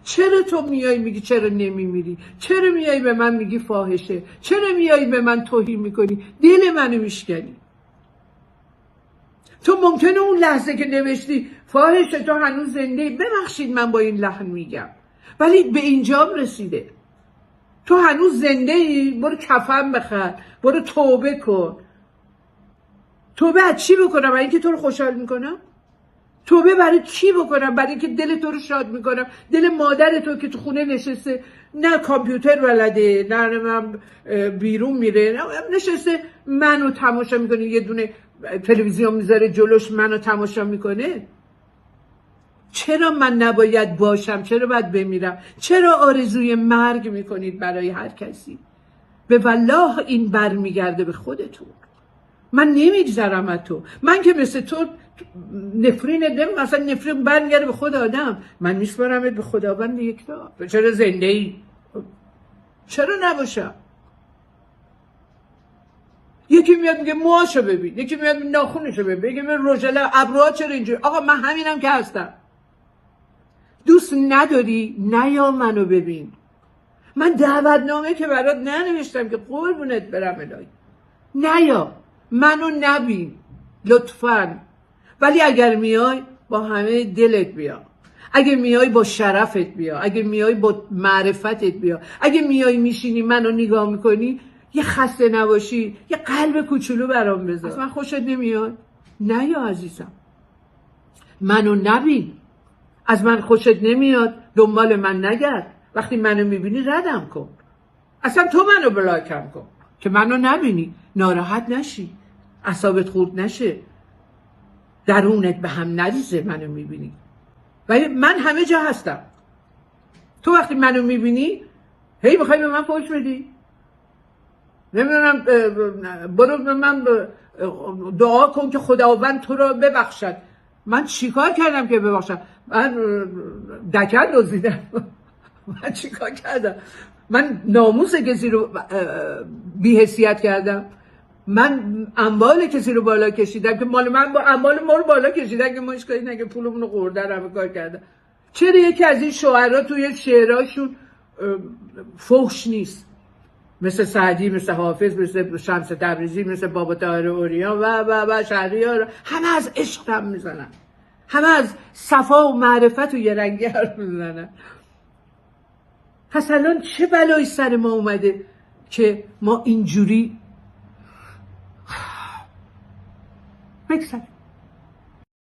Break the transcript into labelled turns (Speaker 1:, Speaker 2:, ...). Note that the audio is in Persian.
Speaker 1: چرا تو میای میگی چرا نمیمیری؟ چرا میای به من میگی فاحشه؟ چرا میای به من توهین میکنی؟ دل منو میشکنی. تو ممکنه اون لحظه که نوشتی فاحشه تو هنوز زنده، ببخشید من با این لحن میگم، ولی به اینجام رسیده. تو هنوز زنده ای، برو کفن بخر، برو توبه کن. توبه از چی بکنم؟ برای اینکه تو رو خوشحال میکنم؟ توبه برای چی بکنم؟ برای اینکه دل تو رو شاد میکنم؟ دل مادر تو که تو خونه نشسته، نه کامپیوتر بلده، نه من بیرون میره، نه نشسته منو تماشا میکنه، یه دونه تلویزیون میذاره جلوش منو تماشا میکنه. چرا من نباید باشم؟ چرا باید بمیرم؟ چرا آرزوی مرگ میکنید برای هر کسی؟ به والله این برمیگرده به خودتون. من نمیگذرم از تو. من که مثل تو نفرین مثلا نفرین برمیگرده به خود آدم. من میسپارمت به خداوند یکتا. چرا زنده ای؟ چرا نباشم؟ یکی میاد میگه موهاشو ببین، یکی میاد ناخونشو ببین، یکی میاد رژله ابروها چرا اینجوری؟ آقا من همینم که هستم. دوست نداری نیا منو ببین. من دعوتنامه که برات ننوشتم که قربونت برم الهی. نیا منو نبین لطفاً. ولی اگر میای با همه دلت بیا، اگه میای با شرفت بیا، اگه میای با معرفتت بیا، اگه میای میشینی منو نگاه میکنی یه خسته نباشی یه قلب کوچولو برام بذار. اصلا خوشت نمیاد؟ نیا عزیزم منو نبین. از من خوشت نمیاد دنبال من نگرد. وقتی منو میبینی ردم کن. اصلا تو منو بلاکم کن که منو نبینی، ناراحت نشی، اعصابت خورد نشه، درونت به هم نریزه منو میبینی. ولی من همه جا هستم. تو وقتی منو میبینی هی میخوای به من فحش بدی؟ نمیدونم برو به من دعا کن که خداوند تو رو ببخشد. من چیکار کردم که ببخشم؟ من دکل دزدیدم؟ من چیکار کردم؟ من ناموس کسی رو بی‌حیثیت کردم؟ من اموال کسی رو بالا کشیدم که مال من با اموال ما رو بالا کشیدن که ما هیچ کاری نگه پولمون رو خوردن همه کار کردن؟ چرا یکی از این شاعرها توی شعرهاشون فحش نیست؟ مثل سعدی، مثل حافظ، مثل شمس تبریزی، مثل بابا طاهر عریان و شهریار، همه از عشق هم میزنن، همه از صفا و معرفت و یه رنگی حرف میزنن. پس الان چه بلایی سر ما اومده که ما اینجوری بگذاریم؟